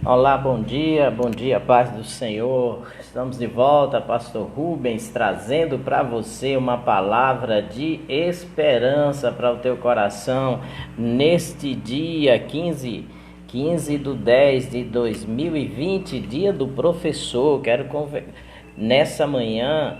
Olá, bom dia, paz do Senhor. Estamos de volta, Pastor Rubens, trazendo para você uma palavra de esperança para o teu coração neste dia 15 de 10 de 2020, dia do professor. Nessa manhã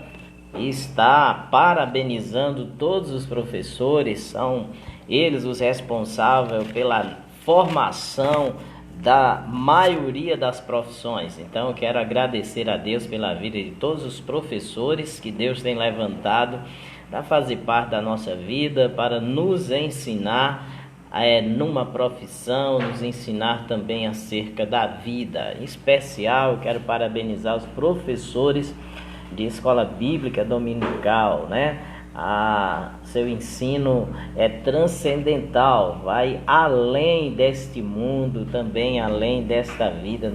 estar parabenizando todos os professores, são eles os responsáveis pela formação da maioria das profissões. Então eu quero agradecer a Deus pela vida de todos os professores que Deus tem levantado para fazer parte da nossa vida, para nos ensinar numa profissão, nos ensinar também acerca da vida. Em especial, eu quero parabenizar os professores de escola bíblica dominical, seu ensino é transcendental, vai além deste mundo, também além desta vida,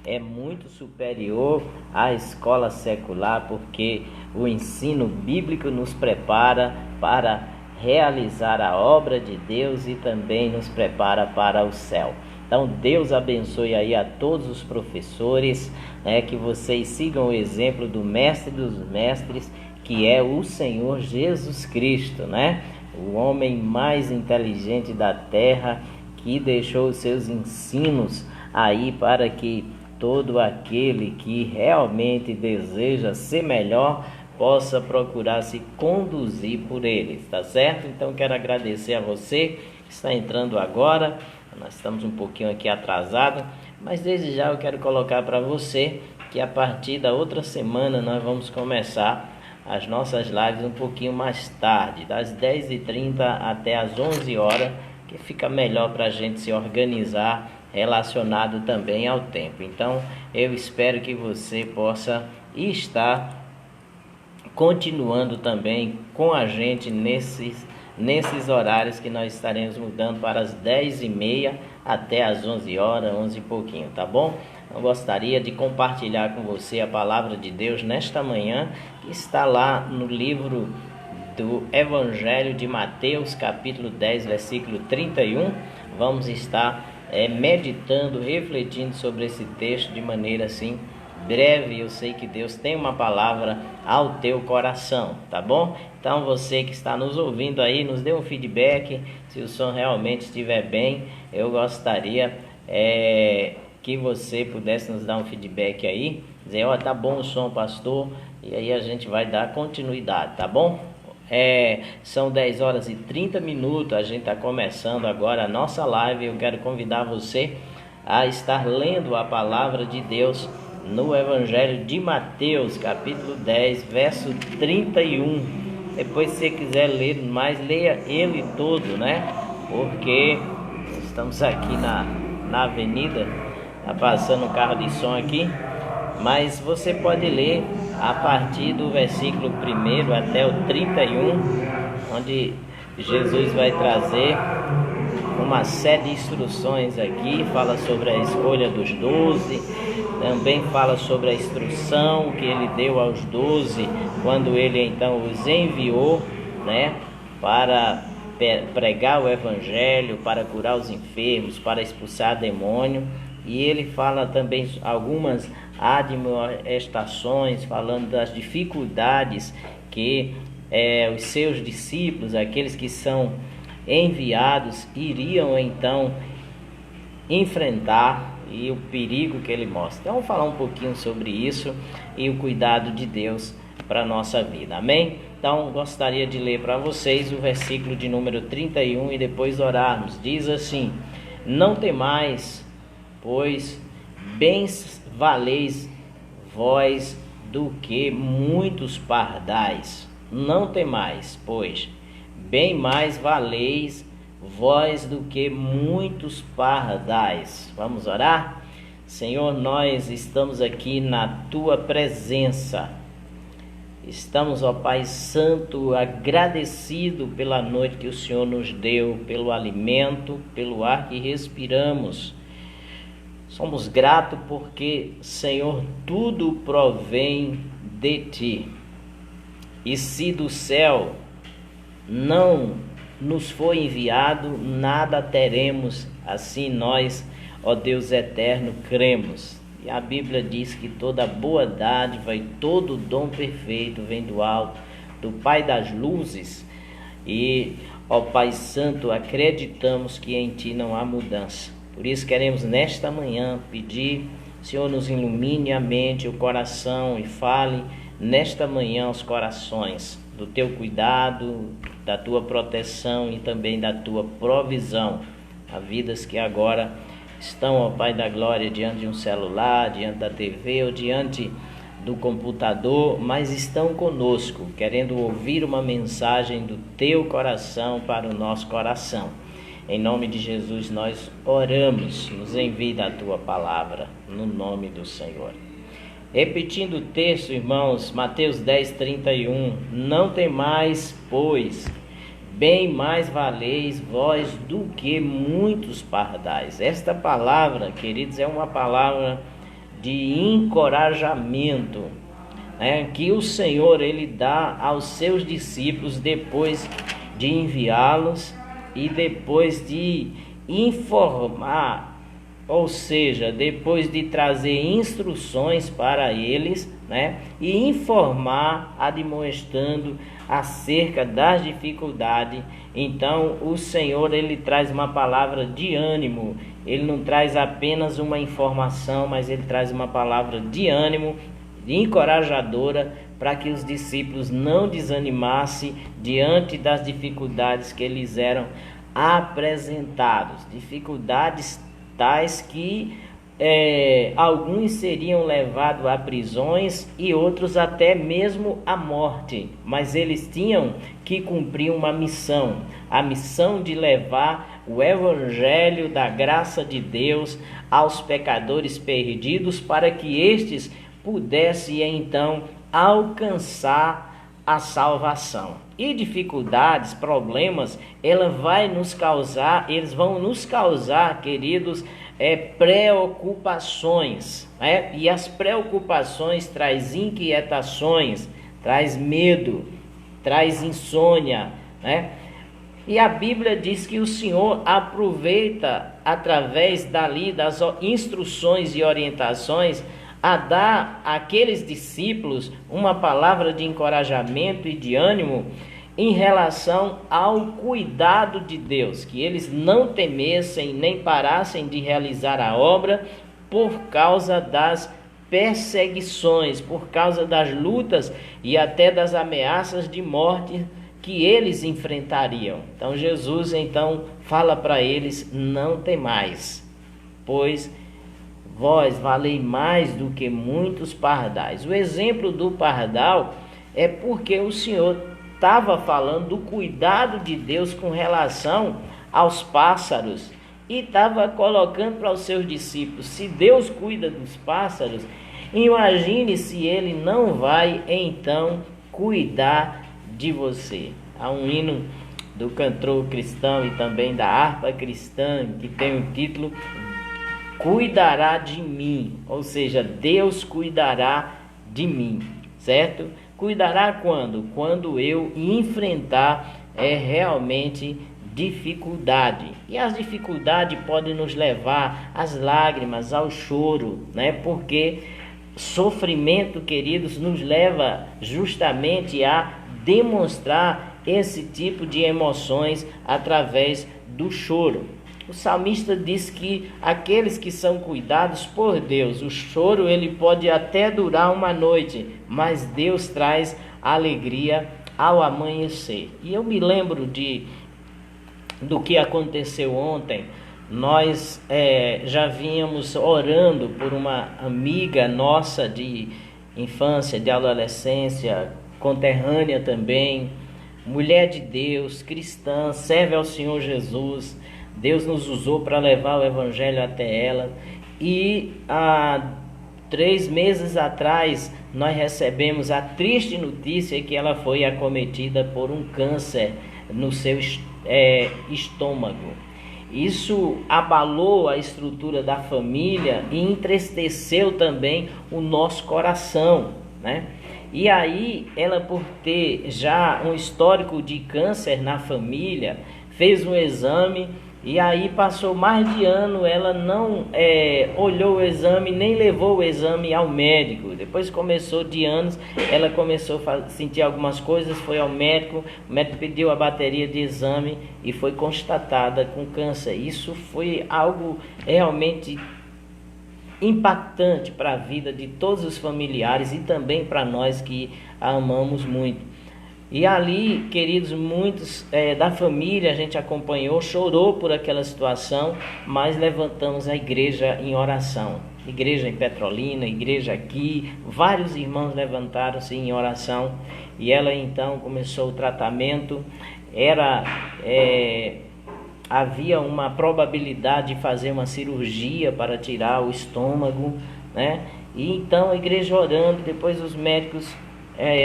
é muito superior à escola secular, porque o ensino bíblico nos prepara para realizar a obra de Deus e também nos prepara para o céu. Então Deus abençoe aí a todos os professores, que vocês sigam o exemplo do mestre dos mestres, que é o Senhor Jesus Cristo, o homem mais inteligente da terra, que deixou os seus ensinos aí para que todo aquele que realmente deseja ser melhor possa procurar se conduzir por eles, tá certo? Então quero agradecer a você que está entrando agora. Nós estamos um pouquinho aqui atrasado, mas desde já eu quero colocar para você que a partir da outra semana nós vamos começar as nossas lives um pouquinho mais tarde, das 10h30 até as 11 horas, que fica melhor para a gente se organizar, relacionado também ao tempo. Então eu espero que você possa estar continuando também com a gente nesses horários que nós estaremos mudando para as 10h30 até as 11 horas, 11 e pouquinho, tá bom? Eu gostaria de compartilhar com você a palavra de Deus nesta manhã, que está lá no livro do Evangelho de Mateus, capítulo 10, versículo 31. Vamos estar meditando, refletindo sobre esse texto de maneira assim breve. Eu sei que Deus tem uma palavra ao teu coração, tá bom? Então você que está nos ouvindo aí, nos dê um feedback, se o som realmente estiver bem. Eu gostaria que você pudesse nos dar um feedback aí, dizer, tá bom o som, pastor, e aí a gente vai dar continuidade, tá bom? São 10h30, a gente está começando agora a nossa live. Eu quero convidar você a estar lendo a palavra de Deus no Evangelho de Mateus, capítulo 10, verso 31. Depois, se você quiser ler mais, leia ele todo, porque estamos aqui na avenida, está passando um carro de som aqui, mas você pode ler a partir do versículo 1 até o 31, onde Jesus vai trazer uma série de instruções aqui. Fala sobre a escolha dos 12, também fala sobre a instrução que ele deu aos 12, quando ele então os enviou, para pregar o evangelho, para curar os enfermos, para expulsar demônio. E ele fala também algumas admoestações, falando das dificuldades que os seus discípulos, aqueles que são enviados, iriam então enfrentar, e o perigo que ele mostra. Então vamos falar um pouquinho sobre isso e o cuidado de Deus para a nossa vida, amém? Então gostaria de ler para vocês o versículo de número 31 e depois orarmos. Diz assim: não temais, pois bem valeis vós do que muitos pardais. Não temais, pois bem mais valeis vós do que muitos pardais. Vamos orar? Senhor, nós estamos aqui na tua presença. Estamos, ó Pai Santo, agradecido pela noite que o Senhor nos deu, pelo alimento, pelo ar que respiramos. Somos gratos porque, Senhor, tudo provém de Ti. E se do céu não nos foi enviado, nada teremos. Assim nós ó Deus eterno, cremos. E a Bíblia diz que toda boa dádiva e todo dom perfeito vem do alto, do Pai das luzes. E, ó Pai Santo, acreditamos que em Ti não há mudança. Por isso queremos nesta manhã pedir, Senhor, nos ilumine a mente, o coração e fale nesta manhã aos corações do Teu cuidado, da Tua proteção e também da Tua provisão. Há vidas que agora estão, ó Pai da glória, diante de um celular, diante da TV ou diante do computador, mas estão conosco, querendo ouvir uma mensagem do Teu coração para o nosso coração. Em nome de Jesus nós oramos, nos envie da Tua palavra, no nome do Senhor. Repetindo o texto, irmãos, Mateus 10:31, não temais, pois, bem mais valeis vós do que muitos pardais. Esta palavra, queridos, é uma palavra de encorajamento, né, que o Senhor ele dá aos seus discípulos depois de enviá-los e depois de informar, ou seja, depois de trazer instruções para eles, né, e informar, admoestando acerca das dificuldades. Então o Senhor ele traz uma palavra de ânimo. Ele não traz apenas uma informação, mas ele traz uma palavra de ânimo, encorajadora, para que os discípulos não desanimassem diante das dificuldades que eles eram apresentados. Dificuldades tais que alguns seriam levados a prisões e outros até mesmo à morte. Mas eles tinham que cumprir uma missão, a missão de levar o evangelho da graça de Deus aos pecadores perdidos, para que estes pudessem então alcançar a salvação. E dificuldades, problemas, eles vão nos causar, queridos, preocupações, né? E as preocupações traz inquietações, traz medo, traz insônia, né? E a Bíblia diz que o Senhor aproveita, através das instruções e orientações, a dar àqueles discípulos uma palavra de encorajamento e de ânimo em relação ao cuidado de Deus, que eles não temessem nem parassem de realizar a obra por causa das perseguições, por causa das lutas e até das ameaças de morte que eles enfrentariam. Então Jesus fala para eles: não temais, pois vós valei mais do que muitos pardais. O exemplo do pardal é porque o Senhor estava falando do cuidado de Deus com relação aos pássaros e estava colocando para os seus discípulos: se Deus cuida dos pássaros, imagine se Ele não vai então cuidar de você. Há um hino do cantor cristão e também da harpa cristã que tem o título Cuidará de mim, ou seja, Deus cuidará de mim, certo? Cuidará quando? Quando eu enfrentar realmente dificuldade. E as dificuldades podem nos levar às lágrimas, ao choro, né? Porque sofrimento, queridos, nos leva justamente a demonstrar esse tipo de emoções através do choro. O salmista diz que aqueles que são cuidados por Deus, o choro ele pode até durar uma noite, mas Deus traz alegria ao amanhecer. E eu me lembro do que aconteceu ontem. Nós já vínhamos orando por uma amiga nossa de infância, de adolescência, conterrânea também, mulher de Deus, cristã, serve ao Senhor Jesus. Deus nos usou para levar o evangelho até ela. E há 3 meses atrás nós recebemos a triste notícia que ela foi acometida por um câncer no seu estômago. Isso abalou a estrutura da família e entristeceu também o nosso coração, né? E aí ela, por ter já um histórico de câncer na família, fez um exame E aí passou mais de ano, ela não olhou o exame, nem levou o exame ao médico. Depois começou de anos, ela começou a sentir algumas coisas, foi ao médico, o médico pediu a bateria de exame e foi constatada com câncer. Isso foi algo realmente impactante para a vida de todos os familiares e também para nós que a amamos muito. E ali, queridos, muitos da família a gente acompanhou, chorou por aquela situação, mas levantamos a igreja em oração. Igreja em Petrolina, igreja aqui, vários irmãos levantaram-se em oração e ela então começou o tratamento. Havia uma probabilidade de fazer uma cirurgia para tirar o estômago, né? E então a igreja orando, depois os médicos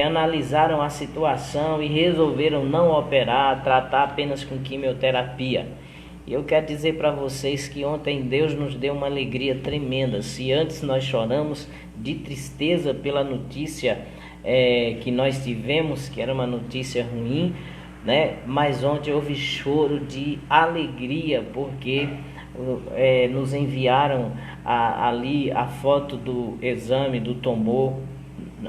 analisaram a situação e resolveram não operar, tratar apenas com quimioterapia. E eu quero dizer para vocês que ontem Deus nos deu uma alegria tremenda. Se antes nós choramos de tristeza pela notícia que nós tivemos, que era uma notícia ruim, né? Mas ontem houve choro de alegria, porque nos enviaram ali a foto do exame do tumor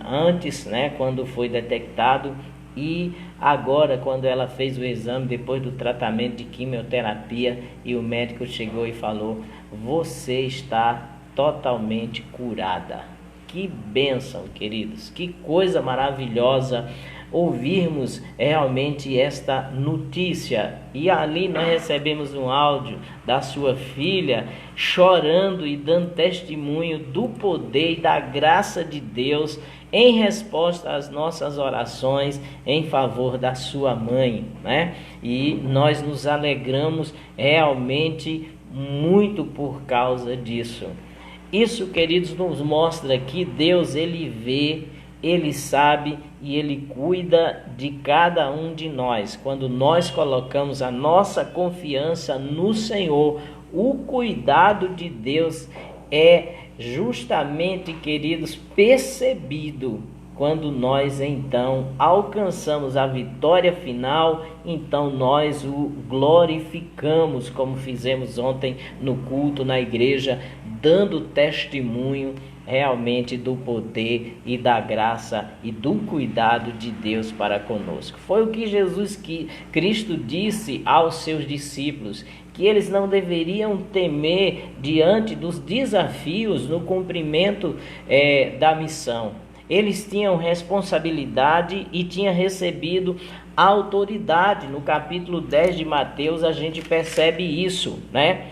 antes, né, quando foi detectado, e agora quando ela fez o exame depois do tratamento de quimioterapia, e o médico chegou e falou: você está totalmente curada. Que bênção, queridos, que coisa maravilhosa ouvirmos realmente esta notícia. E ali nós recebemos um áudio da sua filha chorando e dando testemunho do poder e da graça de Deus em resposta às nossas orações em favor da sua mãe, né? E nós nos alegramos realmente muito por causa disso. Isso, queridos, nos mostra que Deus, Ele vê, Ele sabe e Ele cuida de cada um de nós. Quando nós colocamos a nossa confiança no Senhor, o cuidado de Deus é justamente, queridos, percebido quando nós então alcançamos a vitória final. Então nós o glorificamos, como fizemos ontem no culto na igreja, dando testemunho realmente do poder e da graça e do cuidado de Deus para conosco. Foi o que Cristo disse aos seus discípulos, que eles não deveriam temer diante dos desafios no cumprimento da missão. Eles tinham responsabilidade e tinham recebido autoridade. No capítulo 10 de Mateus a gente percebe isso, né?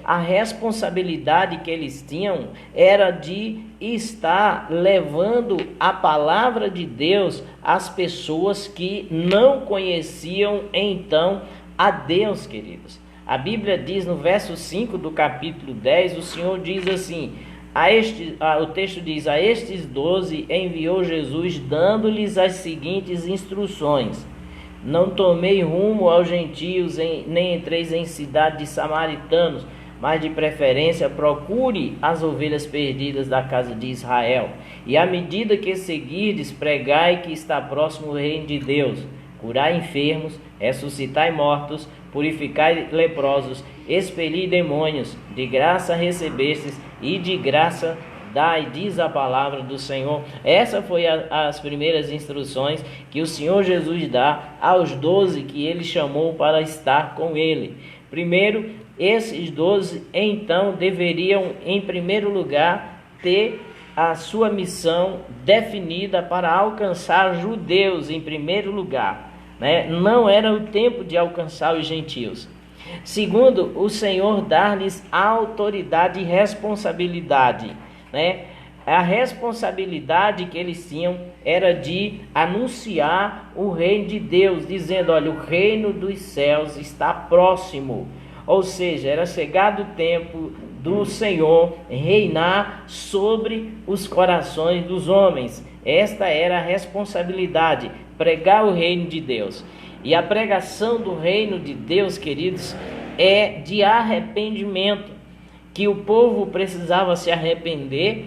A responsabilidade que eles tinham era de estar levando a palavra de Deus às pessoas que não conheciam então a Deus, queridos. A Bíblia diz no verso 5 do capítulo 10, o Senhor diz assim: o texto diz: a estes 12 enviou Jesus, dando-lhes as seguintes instruções: não tomei rumo aos gentios, nem entreis em cidade de samaritanos, mas de preferência procure as ovelhas perdidas da casa de Israel. E à medida que seguirdes, pregai que está próximo o reino de Deus. Curai enfermos, ressuscitai mortos, purificai leprosos, expeli demônios. De graça recebestes e de graça dai, diz a palavra do Senhor. Essa foi as primeiras instruções que o Senhor Jesus dá aos 12 que ele chamou para estar com ele. Primeiro, esses 12 então deveriam, em primeiro lugar, ter a sua missão definida para alcançar judeus em primeiro lugar, né? Não era o tempo de alcançar os gentios. Segundo, o Senhor dar-lhes autoridade e responsabilidade, né? A responsabilidade que eles tinham era de anunciar o reino de Deus, dizendo: olha, o reino dos céus está próximo. Ou seja, era chegado o tempo do Senhor reinar sobre os corações dos homens. Esta era a responsabilidade, pregar o reino de Deus. E a pregação do reino de Deus, queridos, é de arrependimento, que o povo precisava se arrepender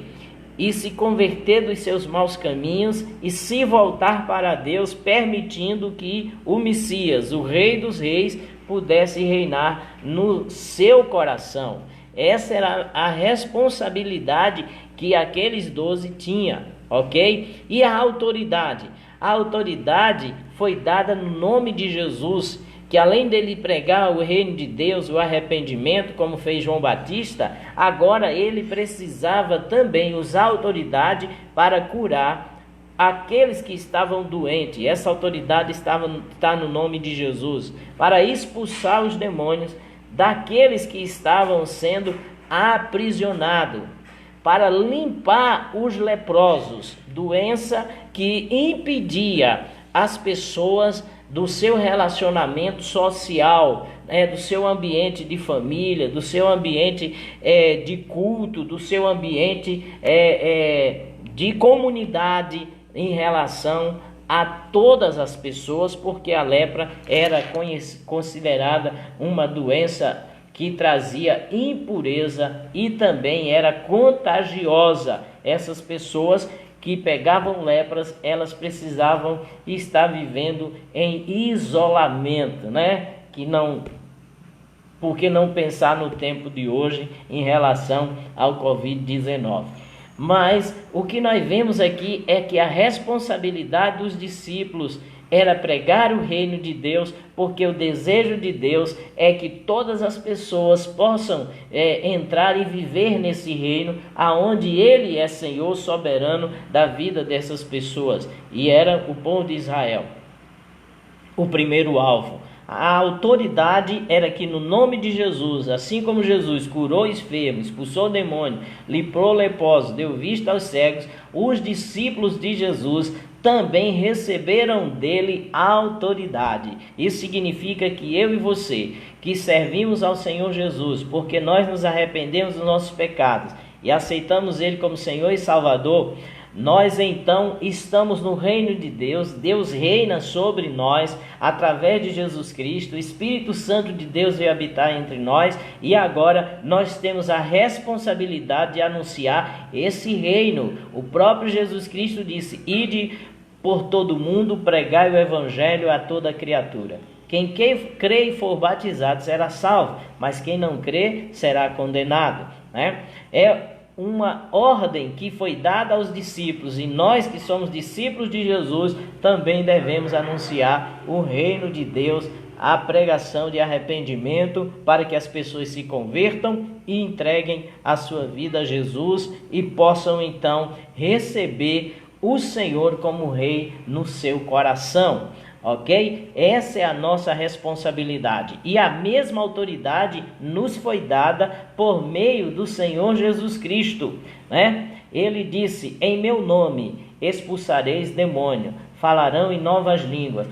e se converter dos seus maus caminhos e se voltar para Deus, permitindo que o Messias, o Rei dos Reis, pudesse reinar no seu coração. Essa era a responsabilidade que aqueles 12 tinham, ok? E a autoridade? A autoridade foi dada no nome de Jesus, que além dele pregar o reino de Deus, o arrependimento, como fez João Batista, agora ele precisava também usar a autoridade para curar aqueles que estavam doentes. Essa autoridade está no nome de Jesus, para expulsar os demônios daqueles que estavam sendo aprisionados, para limpar os leprosos, doença que impedia as pessoas do seu relacionamento social, do seu ambiente de família, do seu ambiente de culto, do seu ambiente de comunidade em relação a todas as pessoas, porque a lepra era considerada uma doença que trazia impureza e também era contagiosa. Essas pessoas que pegavam lepras, elas precisavam estar vivendo em isolamento, porque não pensar no tempo de hoje em relação ao Covid-19. Mas o que nós vemos aqui é que a responsabilidade dos discípulos era pregar o reino de Deus, porque o desejo de Deus é que todas as pessoas possam entrar e viver nesse reino, aonde Ele é Senhor soberano da vida dessas pessoas. E era o povo de Israel o primeiro alvo. A autoridade era que no nome de Jesus, assim como Jesus curou enfermos, expulsou demônio, limpou leprosos, deu vista aos cegos, os discípulos de Jesus também receberam dele autoridade. Isso significa que eu e você, que servimos ao Senhor Jesus, porque nós nos arrependemos dos nossos pecados e aceitamos Ele como Senhor e Salvador, nós então estamos no reino de Deus. Deus reina sobre nós através de Jesus Cristo. O Espírito Santo de Deus veio habitar entre nós e agora nós temos a responsabilidade de anunciar esse reino. O próprio Jesus Cristo disse: ide por todo mundo, pregai o evangelho a toda criatura. Quem crê e for batizado será salvo, mas quem não crê será condenado, É uma ordem que foi dada aos discípulos, e nós que somos discípulos de Jesus também devemos anunciar o reino de Deus, a pregação de arrependimento, para que as pessoas se convertam e entreguem a sua vida a Jesus e possam então receber o Senhor como Rei no seu coração. Ok? Essa é a nossa responsabilidade. E a mesma autoridade nos foi dada por meio do Senhor Jesus Cristo, Ele disse: em meu nome expulsareis demônio, falarão em novas línguas,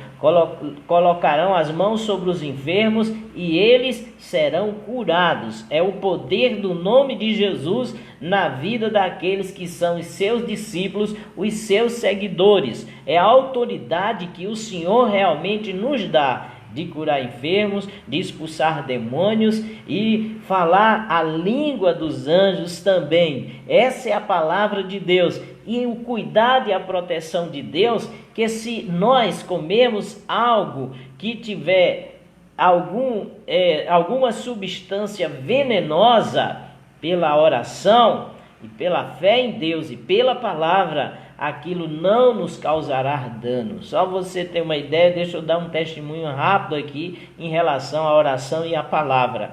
colocarão as mãos sobre os enfermos e eles serão curados. É o poder do nome de Jesus na vida daqueles que são os seus discípulos, os seus seguidores. É a autoridade que o Senhor realmente nos dá de curar enfermos, de expulsar demônios e falar a língua dos anjos também. Essa é a palavra de Deus. E o cuidado e a proteção de Deus, que se nós comemos algo que tiver alguma substância venenosa, pela oração e pela fé em Deus e pela palavra, aquilo não nos causará dano. Só você ter uma ideia, deixa eu dar um testemunho rápido aqui em relação à oração e à palavra.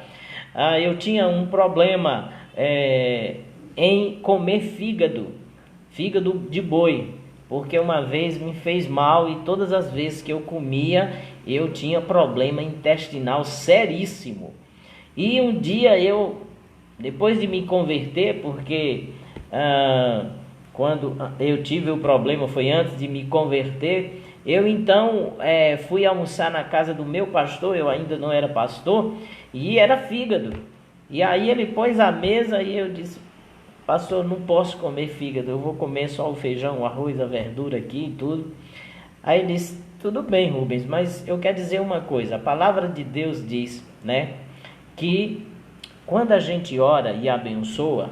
Eu tinha um problema em comer fígado de boi, porque uma vez me fez mal e todas as vezes que eu comia, eu tinha problema intestinal seríssimo. E um dia depois de me converter, porque quando eu tive o problema foi antes de me converter, eu então fui almoçar na casa do meu pastor, eu ainda não era pastor, e era fígado. E aí ele pôs a mesa e eu disse: pastor, não posso comer fígado, eu vou comer só o feijão, o arroz, a verdura aqui e tudo. Aí ele disse: tudo bem, Rubens, mas eu quero dizer uma coisa, a palavra de Deus diz, que quando a gente ora e abençoa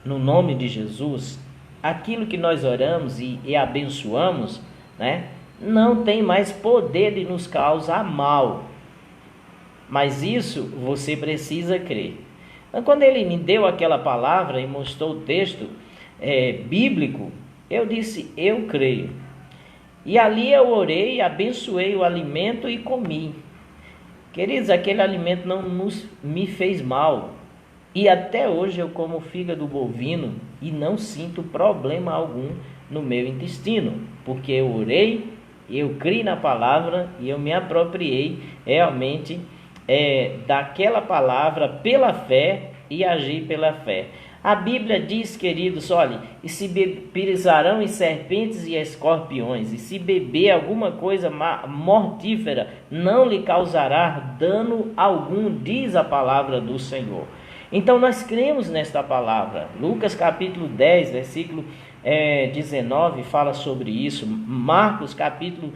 no nome de Jesus, aquilo que nós oramos e abençoamos, não tem mais poder de nos causar mal. mas isso você precisa crer. Então, quando ele me deu aquela palavra e mostrou o texto bíblico, eu disse, eu creio. E ali eu orei, abençoei o alimento e comi. Queridos, aquele alimento não me fez mal. E até hoje eu como fígado bovino e não sinto problema algum no meu intestino, porque eu orei, eu criei na palavra e eu me apropriei realmente daquela palavra pela fé e agi pela fé. A Bíblia diz, queridos, olha, e se pisarão em serpentes e escorpiões, e se beber alguma coisa mortífera, não lhe causará dano algum, diz a palavra do Senhor. Então nós cremos nesta palavra. Lucas capítulo 10, versículo 19 fala sobre isso. Marcos capítulo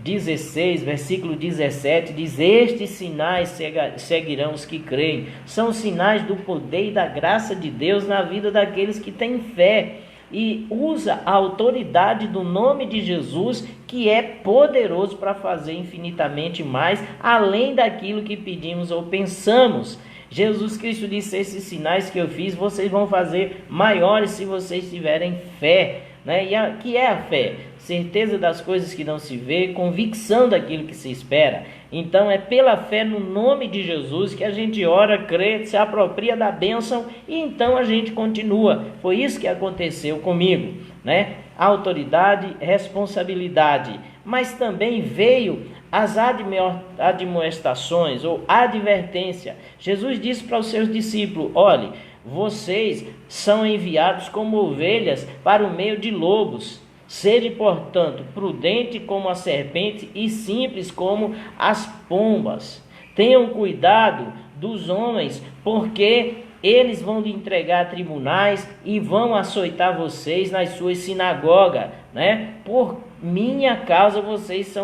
16, versículo 17 diz: estes sinais seguirão os que creem. São sinais do poder e da graça de Deus na vida daqueles que têm fé e usa a autoridade do nome de Jesus, que é poderoso para fazer infinitamente mais além daquilo que pedimos ou pensamos. Jesus Cristo disse: esses sinais que eu fiz, vocês vão fazer maiores se vocês tiverem fé, né? E que é a fé? Certeza das coisas que não se vê, convicção daquilo que se espera. Então é pela fé no nome de Jesus que a gente ora, crê, se apropria da bênção e então a gente continua. Foi isso que aconteceu comigo, né? Autoridade, responsabilidade, mas também veio as admoestações ou advertência. Jesus disse para os seus discípulos: olhe, vocês são enviados como ovelhas para o meio de lobos. Sede, portanto, prudente como a serpente e simples como as pombas. Tenham cuidado dos homens, porque eles vão lhe entregar a tribunais e vão açoitar vocês nas suas sinagogas, né? Por minha causa vocês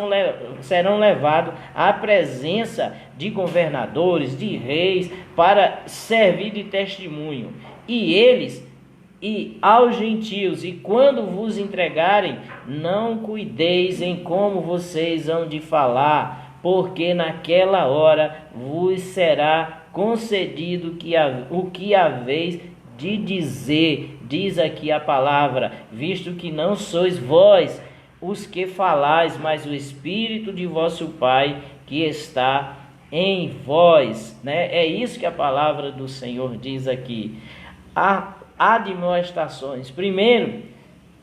serão levados à presença de governadores, de reis, para servir de testemunho. E aos gentios, e quando vos entregarem, não cuideis em como vocês hão de falar, porque naquela hora vos será concedido o que haveis de dizer, diz aqui a palavra, visto que não sois vós os que falais, mas o Espírito de vosso Pai que está em vós, né? É isso que a palavra do Senhor diz aqui. Há admoestações. Primeiro,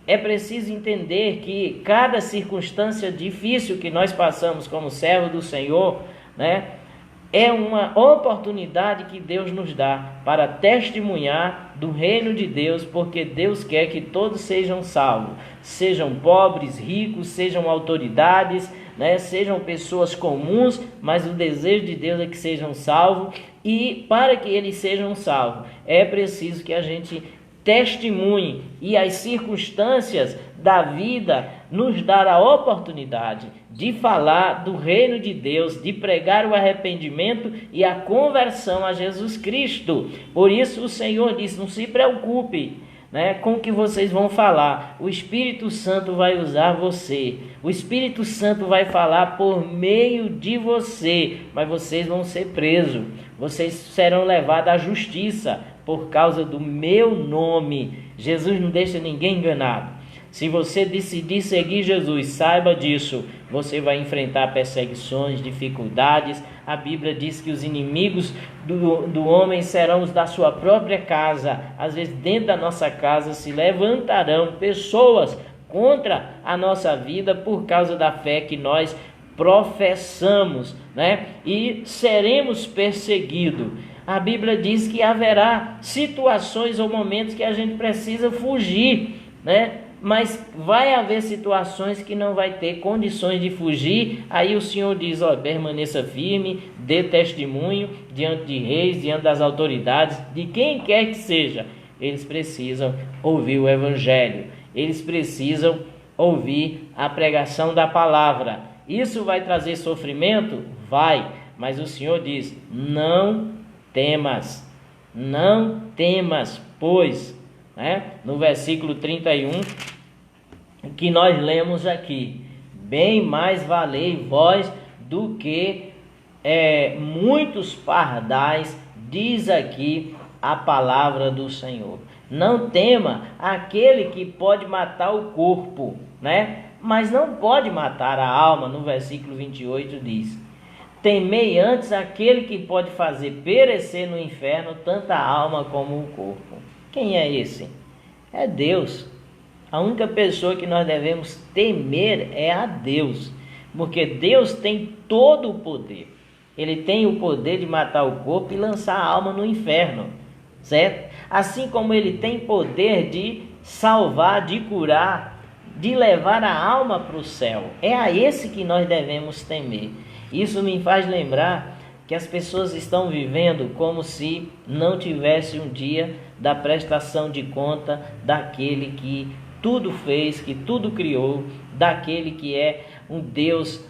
é preciso entender que cada circunstância difícil que nós passamos como servo do Senhor, né, é uma oportunidade que Deus nos dá para testemunhar do reino de Deus, porque Deus quer que todos sejam salvos, sejam pobres, ricos, sejam autoridades, né, sejam pessoas comuns, mas o desejo de Deus é que sejam salvos, e para que eles sejam salvos, é preciso que a gente testemunhe, e as circunstâncias da vida nos dar a oportunidade de falar do reino de Deus, de pregar o arrependimento e a conversão a Jesus Cristo. Por isso o Senhor disse: não se preocupe, né, com o que vocês vão falar. O Espírito Santo vai usar você, o Espírito Santo vai falar por meio de você, mas vocês vão ser presos, vocês serão levados à justiça por causa do meu nome. Jesus não deixa ninguém enganado. Se você decidir seguir Jesus, saiba disso, você vai enfrentar perseguições, dificuldades. A Bíblia diz que os inimigos do homem serão os da sua própria casa. Às vezes dentro da nossa casa se levantarão pessoas contra a nossa vida por causa da fé que nós professamos, né? E seremos perseguidos. A Bíblia diz que haverá situações ou momentos que a gente precisa fugir, né? Mas vai haver situações que não vai ter condições de fugir. Aí o Senhor diz: ó, permaneça firme, dê testemunho diante de reis, diante das autoridades, de quem quer que seja. Eles precisam ouvir o Evangelho, eles precisam ouvir a pregação da palavra. Isso vai trazer sofrimento? Vai, mas o Senhor diz: não temas, pois, né? No versículo 31, que nós lemos aqui: bem mais valei vós do que muitos pardais, diz aqui a palavra do Senhor. Não tema aquele que pode matar o corpo, né? Mas não pode matar a alma. No versículo 28 diz: temei antes aquele que pode fazer perecer no inferno tanto a alma como o corpo. Quem é esse? É Deus. A única pessoa que nós devemos temer é a Deus, porque Deus tem todo o poder. Ele tem o poder de matar o corpo e lançar a alma no inferno, certo? Assim como ele tem poder de salvar, de curar, de levar a alma para o céu. É a esse que nós devemos temer. Isso me faz lembrar que as pessoas estão vivendo como se não tivesse um dia da prestação de conta daquele que tudo fez, que tudo criou, daquele que é um Deus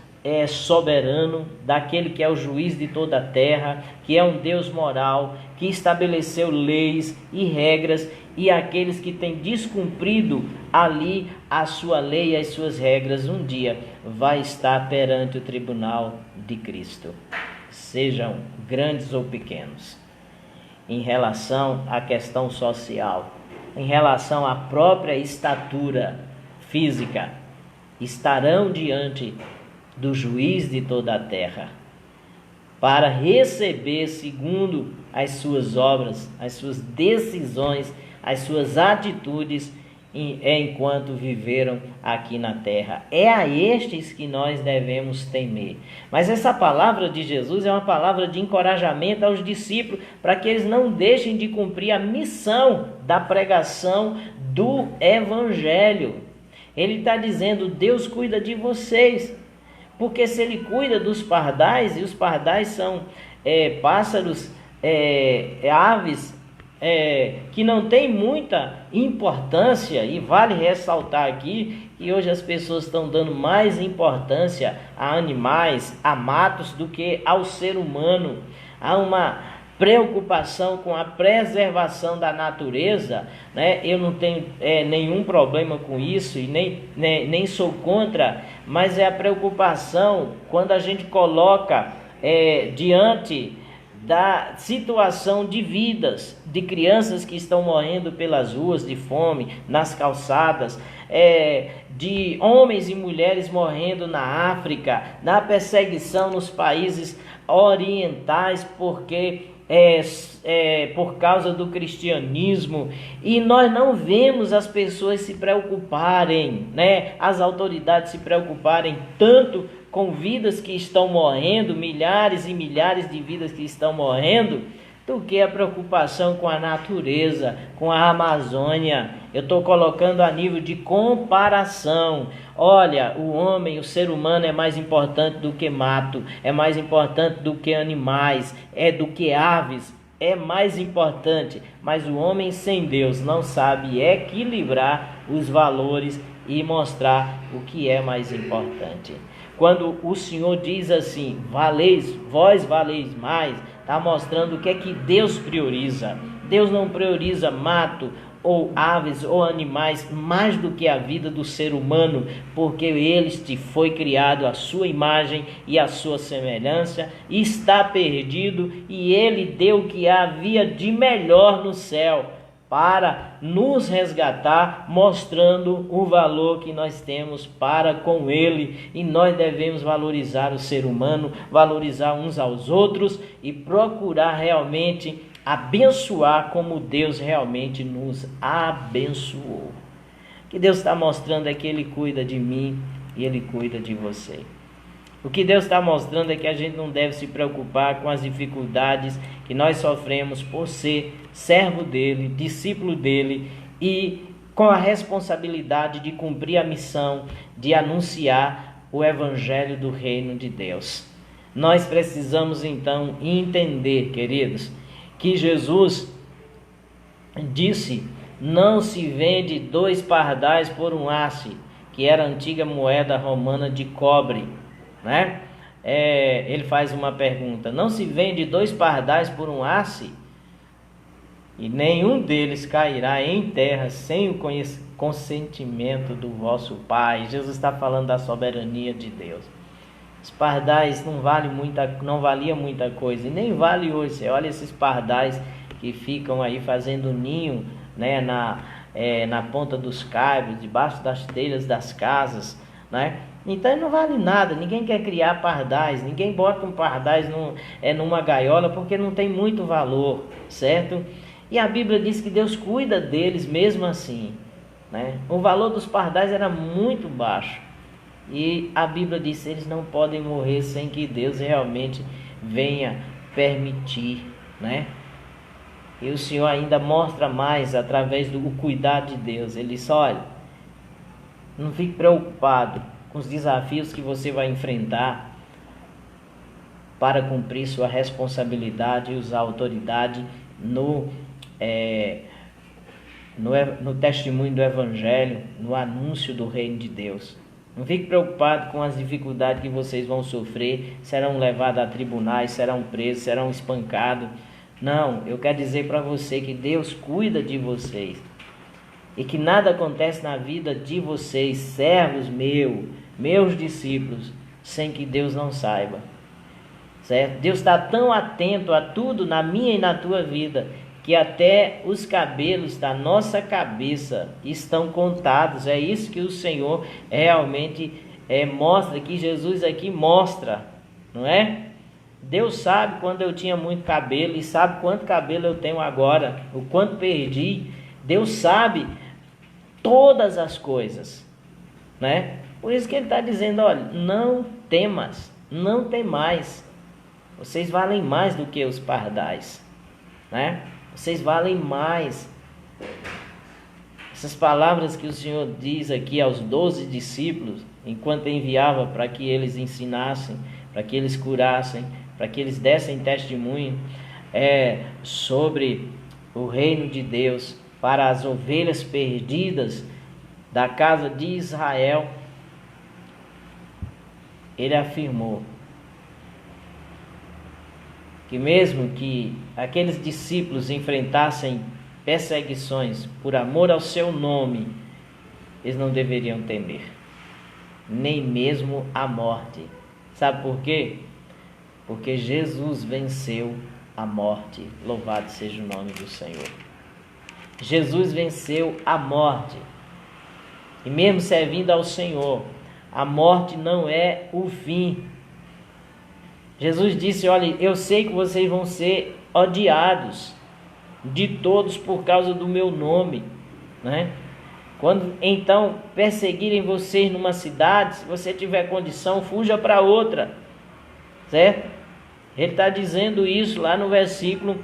soberano, daquele que é o juiz de toda a terra, que é um Deus moral, que estabeleceu leis e regras, e aqueles que têm descumprido ali a sua lei e as suas regras, um dia vai estar perante o tribunal de Cristo, sejam grandes ou pequenos. Em relação à questão social, em relação à própria estatura física, estarão diante do juiz de toda a terra, para receber segundo as suas obras, as suas decisões, as suas atitudes, enquanto viveram aqui na terra. É a estes que nós devemos temer. Mas essa palavra de Jesus é uma palavra de encorajamento aos discípulos, para que eles não deixem de cumprir a missão da pregação do Evangelho. Ele está dizendo: Deus cuida de vocês. Porque se ele cuida dos pardais, e os pardais são pássaros, aves, que não tem muita importância, e vale ressaltar aqui que hoje as pessoas estão dando mais importância a animais, a matos, do que ao ser humano. Há uma preocupação com a preservação da natureza, né? Eu não tenho nenhum problema com isso e nem sou contra, mas é a preocupação quando a gente coloca diante da situação de vidas, de crianças que estão morrendo pelas ruas de fome, nas calçadas, de homens e mulheres morrendo na África, na perseguição nos países orientais, porque por causa do cristianismo, e nós não vemos as pessoas se preocuparem, né? As autoridades se preocuparem tanto com vidas que estão morrendo, milhares e milhares de vidas que estão morrendo, do que a preocupação com a natureza, com a Amazônia. Eu estou colocando a nível de comparação. Olha, o homem, o ser humano é mais importante do que mato, é mais importante do que animais, do que aves, é mais importante. Mas o homem sem Deus não sabe equilibrar os valores e mostrar o que é mais importante. Quando o Senhor diz assim: vós valeis mais, está mostrando o que é que Deus prioriza. Deus não prioriza mato ou aves ou animais mais do que a vida do ser humano, porque ele foi criado à sua imagem e à sua semelhança, e está perdido, e ele deu o que havia de melhor no céu para nos resgatar, mostrando o valor que nós temos para com ele. E nós devemos valorizar o ser humano, valorizar uns aos outros e procurar realmente abençoar como Deus realmente nos abençoou. O que Deus está mostrando é que ele cuida de mim e ele cuida de você. O que Deus está mostrando é que a gente não deve se preocupar com as dificuldades que nós sofremos por ser servo dele, discípulo dele, e com a responsabilidade de cumprir a missão de anunciar o evangelho do reino de Deus. Nós precisamos então entender, queridos, que Jesus disse: não se vende 2 pardais por um asse, que era a antiga moeda romana de cobre, né? Ele faz uma pergunta: não se vende 2 pardais por um asse? E nenhum deles cairá em terra sem o consentimento do vosso Pai. Jesus está falando da soberania de Deus. Os pardais não valia muita coisa, e nem vale hoje. Você olha esses pardais que ficam aí fazendo ninho, né, na ponta dos caibros, debaixo das telhas das casas, né? Então não vale nada. Ninguém quer criar pardais, ninguém bota um pardais numa gaiola, porque não tem muito valor, certo? E a Bíblia diz que Deus cuida deles mesmo assim, né? O valor dos pardais era muito baixo, e a Bíblia diz que eles não podem morrer sem que Deus realmente venha permitir, né? E o Senhor ainda mostra mais através do cuidado de Deus. Ele diz: olha, não fique preocupado com os desafios que você vai enfrentar para cumprir sua responsabilidade e usar autoridade no testemunho do Evangelho, no anúncio do reino de Deus. Não fique preocupado com as dificuldades que vocês vão sofrer, serão levados a tribunais, serão presos, serão espancados. Não, eu quero dizer para você que Deus cuida de vocês, e que nada acontece na vida de vocês, servos meus discípulos, sem que Deus não saiba, certo? Deus está tão atento a tudo na minha e na tua vida, que até os cabelos da nossa cabeça estão contados. É isso que o Senhor realmente mostra, que Jesus aqui mostra, não é? Deus sabe quando eu tinha muito cabelo, e sabe quanto cabelo eu tenho agora, o quanto perdi. Deus sabe todas as coisas, né? Por isso que ele está dizendo: olha, não temas, não temais, vocês valem mais do que os pardais, né? Vocês valem mais. Essas palavras que o Senhor diz aqui aos 12 discípulos, enquanto enviava para que eles ensinassem, para que eles curassem, para que eles dessem testemunho sobre o reino de Deus para as ovelhas perdidas da casa de Israel, ele afirmou que mesmo que aqueles discípulos enfrentassem perseguições por amor ao seu nome, eles não deveriam temer, nem mesmo a morte. Sabe por quê? Porque Jesus venceu a morte. Louvado seja o nome do Senhor. Jesus venceu a morte. E mesmo servindo ao Senhor, a morte não é o fim. Jesus disse: olha, eu sei que vocês vão ser odiados de todos por causa do meu nome, né? Quando então perseguirem vocês numa cidade, se você tiver condição, fuja para outra, certo? Ele está dizendo isso lá no versículo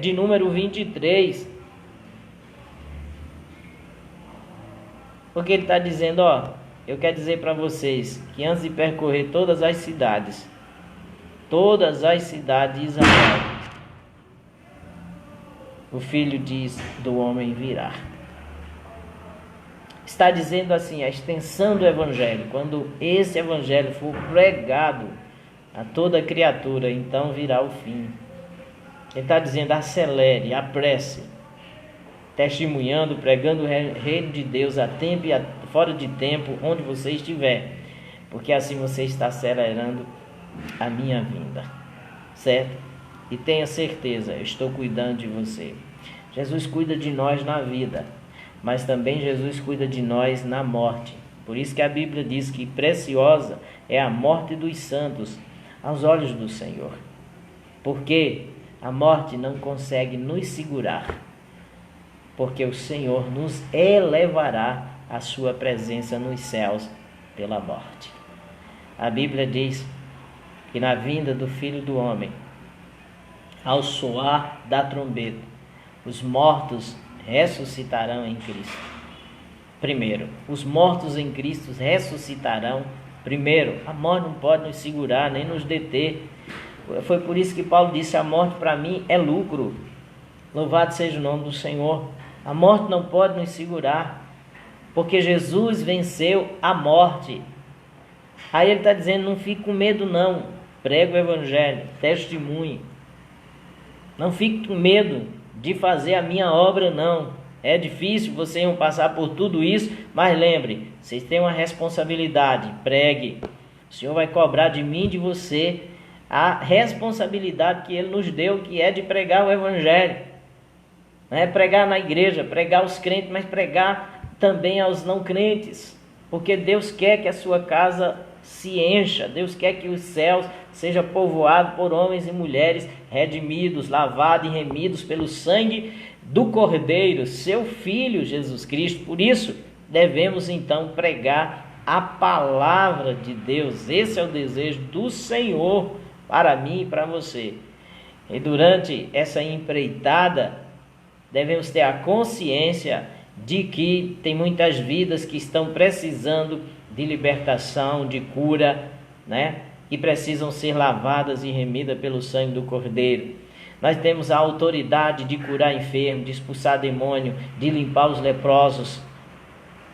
de número 23. Porque ele está dizendo: ó, eu quero dizer para vocês que antes de percorrer todas as cidades de Israel, o Filho do Homem virá. Está dizendo assim, a extensão do Evangelho. Quando esse Evangelho for pregado a toda criatura, então virá o fim. Ele está dizendo: acelere, apresse, testemunhando, pregando o reino de Deus a tempo e fora de tempo, onde você estiver, porque assim você está acelerando a minha vinda, certo? E tenha certeza, eu estou cuidando de você. Jesus cuida de nós na vida, mas também Jesus cuida de nós na morte. Por isso que a Bíblia diz que preciosa é a morte dos santos aos olhos do Senhor, porque a morte não consegue nos segurar, porque o Senhor nos elevará à sua presença nos céus pela morte. A Bíblia diz que na vinda do Filho do Homem, ao soar da trombeta, os mortos ressuscitarão em Cristo. Primeiro, os mortos em Cristo ressuscitarão primeiro. A morte não pode nos segurar, nem nos deter. Foi por isso que Paulo disse: a morte para mim é lucro. Louvado seja o nome do Senhor. A morte não pode nos segurar, porque Jesus venceu a morte. Aí ele está dizendo: não fique com medo não. Prega o Evangelho, testemunhe. Não fique com medo de fazer a minha obra não. É difícil, vocês vão passar por tudo isso, mas lembre, vocês têm uma responsabilidade. Pregue, O Senhor vai cobrar de mim e de você a responsabilidade que Ele nos deu, que é de pregar o Evangelho. Não é pregar na igreja, pregar aos crentes, mas pregar também aos não crentes. Porque Deus quer que a sua casa se encha. Deus quer que os céus seja povoado por homens e mulheres redimidos, lavados e remidos pelo sangue do Cordeiro, seu Filho Jesus Cristo. Por isso, devemos então pregar a palavra de Deus. Esse é o desejo do Senhor para mim e para você. E durante essa empreitada, devemos ter a consciência de que tem muitas vidas que estão precisando de libertação, de cura, né? Que precisam ser lavadas e remidas pelo sangue do Cordeiro. Nós temos a autoridade de curar enfermos, de expulsar demônio, de limpar os leprosos,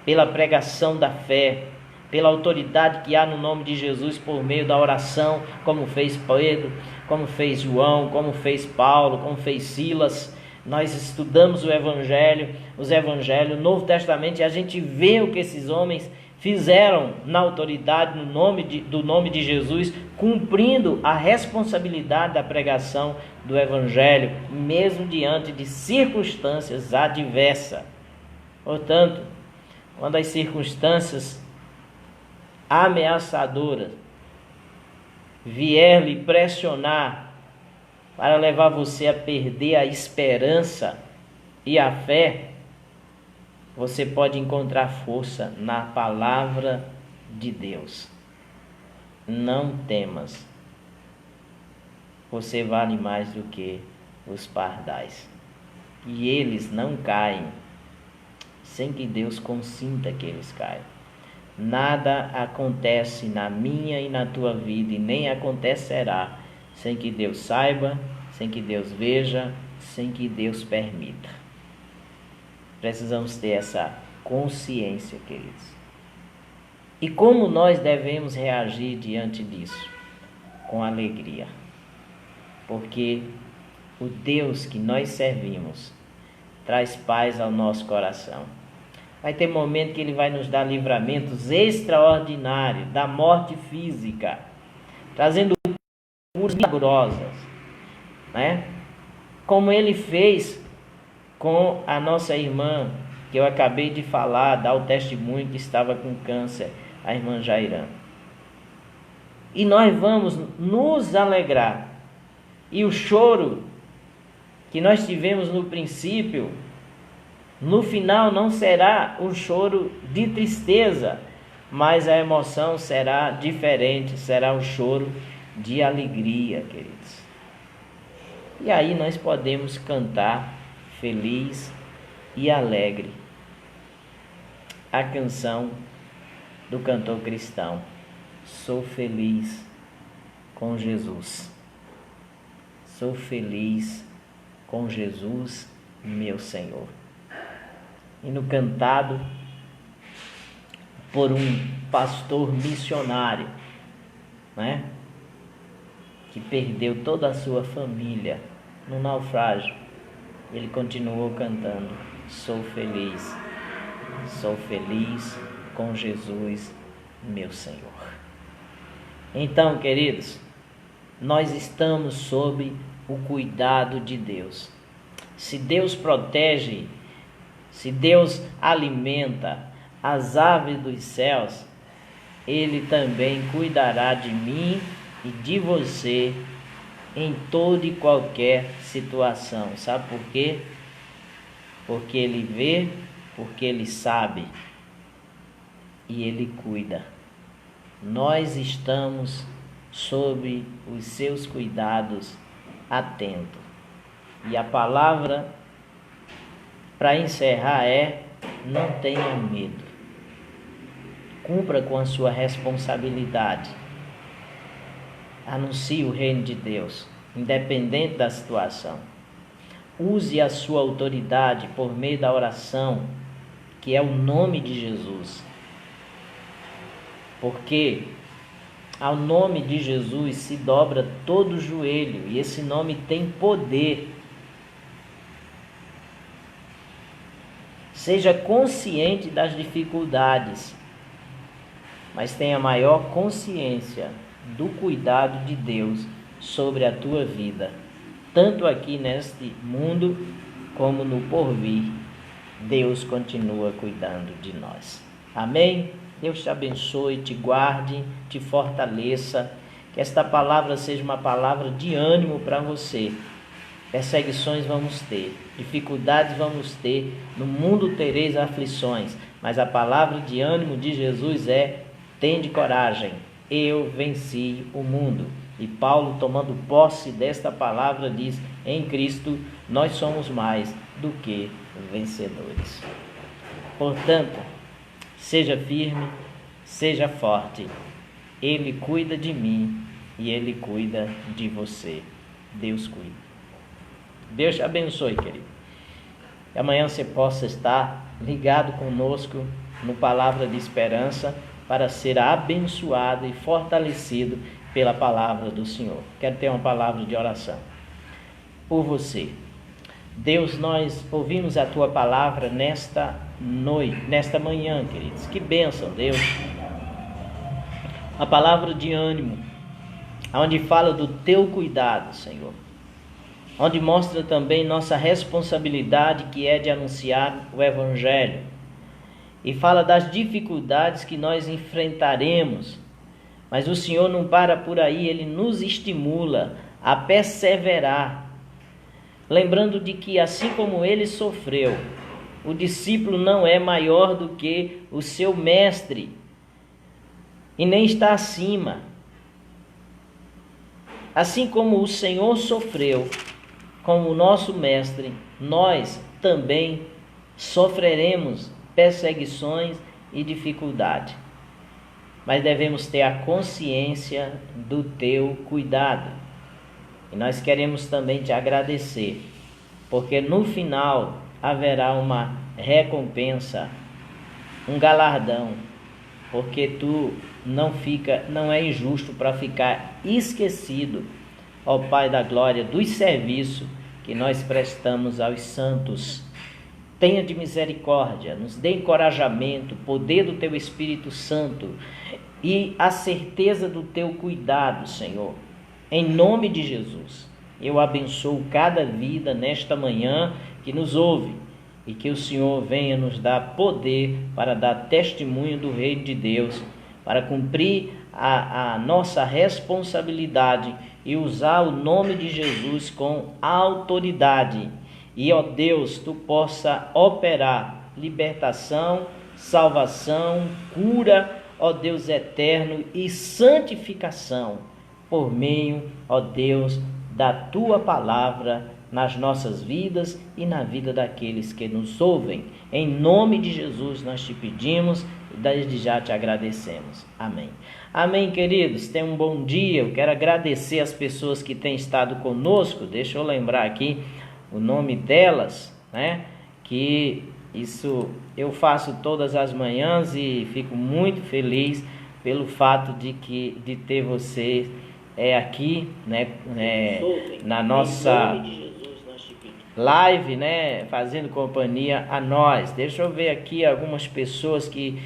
pela pregação da fé, pela autoridade que há no nome de Jesus por meio da oração, como fez Pedro, como fez João, como fez Paulo, como fez Silas. Nós estudamos o Evangelho, os Evangelhos, o Novo Testamento, e a gente vê o que esses homens fizeram na autoridade, do nome de Jesus, cumprindo a responsabilidade da pregação do Evangelho, mesmo diante de circunstâncias adversas. Portanto, quando as circunstâncias ameaçadoras vier lhe pressionar para levar você a perder a esperança e a fé, você pode encontrar força na palavra de Deus. Não temas. Você vale mais do que os pardais. E eles não caem sem que Deus consinta que eles caiam. Nada acontece na minha e na tua vida, e nem acontecerá sem que Deus saiba, sem que Deus veja, sem que Deus permita. Precisamos ter essa consciência, queridos. E como nós devemos reagir diante disso? Com alegria. Porque o Deus que nós servimos traz paz ao nosso coração. Vai ter momento que Ele vai nos dar livramentos extraordinários da morte física, trazendo curas milagrosas, né? Como Ele fez com a nossa irmã, que eu acabei de falar, dar o testemunho, que estava com câncer, a irmã Jairã. E nós vamos nos alegrar. E o choro que nós tivemos no princípio, no final não será um choro de tristeza, mas a emoção será diferente, será um choro de alegria, queridos. E aí nós podemos cantar feliz e alegre a canção do cantor cristão: sou feliz com Jesus, sou feliz com Jesus, meu Senhor. E no cantado por um pastor missionário, né, que perdeu toda a sua família no naufrágio, ele continuou cantando: sou feliz com Jesus, meu Senhor. Então, queridos, nós estamos sob o cuidado de Deus. Se Deus protege, se Deus alimenta as aves dos céus, Ele também cuidará de mim e de você em toda e qualquer situação. Sabe por quê? Porque Ele vê, porque Ele sabe e Ele cuida. Nós estamos sob os seus cuidados, atento. E a palavra para encerrar é: não tenha medo. Cumpra com a sua responsabilidade. Anuncie o reino de Deus, independente da situação. Use a sua autoridade por meio da oração, que é o nome de Jesus. Porque ao nome de Jesus se dobra todo o joelho, e esse nome tem poder. Seja consciente das dificuldades, mas tenha maior consciência do cuidado de Deus sobre a tua vida, tanto aqui neste mundo como no porvir. Deus continua cuidando de nós. Amém? Deus te abençoe, te guarde, te fortaleça. Que esta palavra seja uma palavra de ânimo para você. Perseguições vamos ter, dificuldades vamos ter, no mundo tereis aflições, mas a palavra de ânimo de Jesus é: tende coragem, eu venci o mundo. E Paulo, tomando posse desta palavra, diz: em Cristo nós somos mais do que vencedores. Portanto, seja firme, seja forte. Ele cuida de mim e Ele cuida de você. Deus cuida. Deus te abençoe, querido. Que amanhã você possa estar ligado conosco no Palavra de Esperança para ser abençoado e fortalecido pela palavra do Senhor. Quero ter uma palavra de oração por você. Deus, nós ouvimos a Tua palavra nesta noite, nesta manhã, queridos. Que bênção, Deus. A palavra de ânimo, onde fala do Teu cuidado, Senhor. Onde mostra também nossa responsabilidade, que é de anunciar o Evangelho. E fala das dificuldades que nós enfrentaremos. Mas o Senhor não para por aí, Ele nos estimula a perseverar. Lembrando de que assim como Ele sofreu, o discípulo não é maior do que o seu mestre. E nem está acima. Assim como o Senhor sofreu, como o nosso mestre, nós também sofreremos perseguições e dificuldade. Mas devemos ter a consciência do Teu cuidado. E nós queremos também te agradecer, porque no final haverá uma recompensa, um galardão, porque Tu não é injusto para ficar esquecido, ó Pai da glória, dos serviços que nós prestamos aos santos. Tenha de misericórdia, nos dê encorajamento, poder do Teu Espírito Santo e a certeza do Teu cuidado, Senhor. Em nome de Jesus, eu abençoo cada vida nesta manhã que nos ouve e que o Senhor venha nos dar poder para dar testemunho do Reino de Deus, para cumprir a nossa responsabilidade e usar o nome de Jesus com autoridade. E, ó Deus, Tu possa operar libertação, salvação, cura, ó Deus eterno, e santificação por meio, ó Deus, da Tua palavra nas nossas vidas e na vida daqueles que nos ouvem. Em nome de Jesus nós te pedimos e desde já te agradecemos. Amém. Amém, queridos. Tenham um bom dia. Eu quero agradecer as pessoas que têm estado conosco. Deixa eu lembrar aqui o nome delas, né? Que isso eu faço todas as manhãs e fico muito feliz pelo fato de ter você aqui, né? Na nossa live, né? Fazendo companhia a nós. Deixa eu ver aqui algumas pessoas que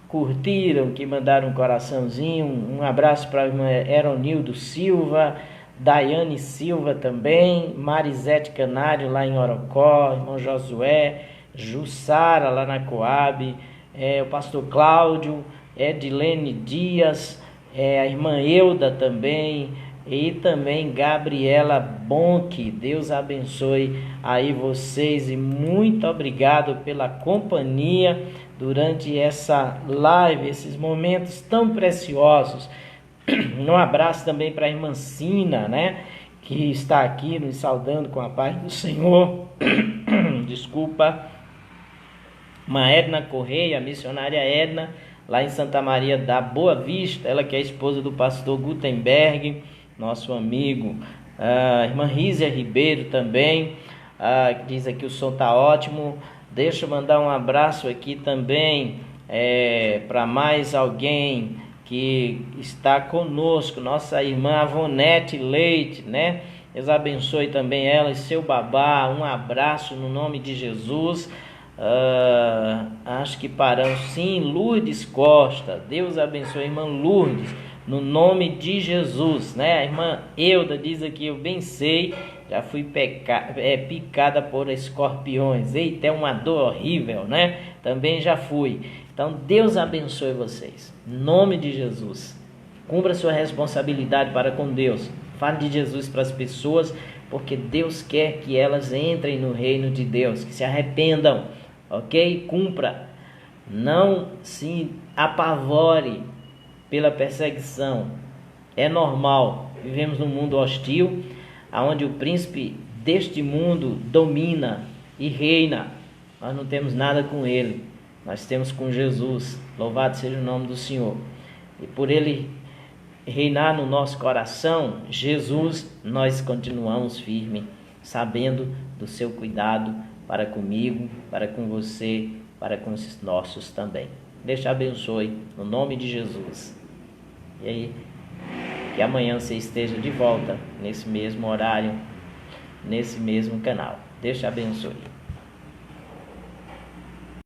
curtiram, que mandaram um coraçãozinho. Um abraço para a irmã Eronildo Silva, Daiane Silva também, Marisete Canário lá em Orocó, irmão Josué, Jussara lá na Coab, o pastor Cláudio, Edilene Dias, a irmã Euda também, e também Gabriela Bonque. Deus abençoe aí vocês e muito obrigado pela companhia durante essa live, esses momentos tão preciosos. Um abraço também para a irmã Sina, né, que está aqui nos saudando com a paz do Senhor. Desculpa. Uma Edna Correia, a missionária Edna, lá em Santa Maria da Boa Vista, ela que é a esposa do pastor Gutenberg, nosso amigo. A irmã Rízia Ribeiro também, que diz aqui o som está ótimo. Deixa eu mandar um abraço aqui também para mais alguém que está conosco, nossa irmã Avonete Leite, né? Deus abençoe também ela e seu babá. Um abraço no nome de Jesus. Acho que paramos. Sim, Lourdes Costa. Deus abençoe a irmã Lourdes, no nome de Jesus, né? A irmã Euda diz aqui: eu bem sei, já fui picada por escorpiões. Eita, é uma dor horrível, né? Também já fui. Então Deus abençoe vocês, em nome de Jesus. Cumpra sua responsabilidade para com Deus. Fale de Jesus para as pessoas, porque Deus quer que elas entrem no reino de Deus, que se arrependam, ok? Cumpra. Não se apavore pela perseguição. É normal. Vivemos num mundo hostil, onde o príncipe deste mundo domina e reina. Nós não temos nada com ele. Nós temos com Jesus. Louvado seja o nome do Senhor. E por ele reinar no nosso coração, Jesus, nós continuamos firmes, sabendo do seu cuidado para comigo, para com você, para com os nossos também. Deus te abençoe, no nome de Jesus. E aí, que amanhã você esteja de volta, nesse mesmo horário, nesse mesmo canal. Deus te abençoe.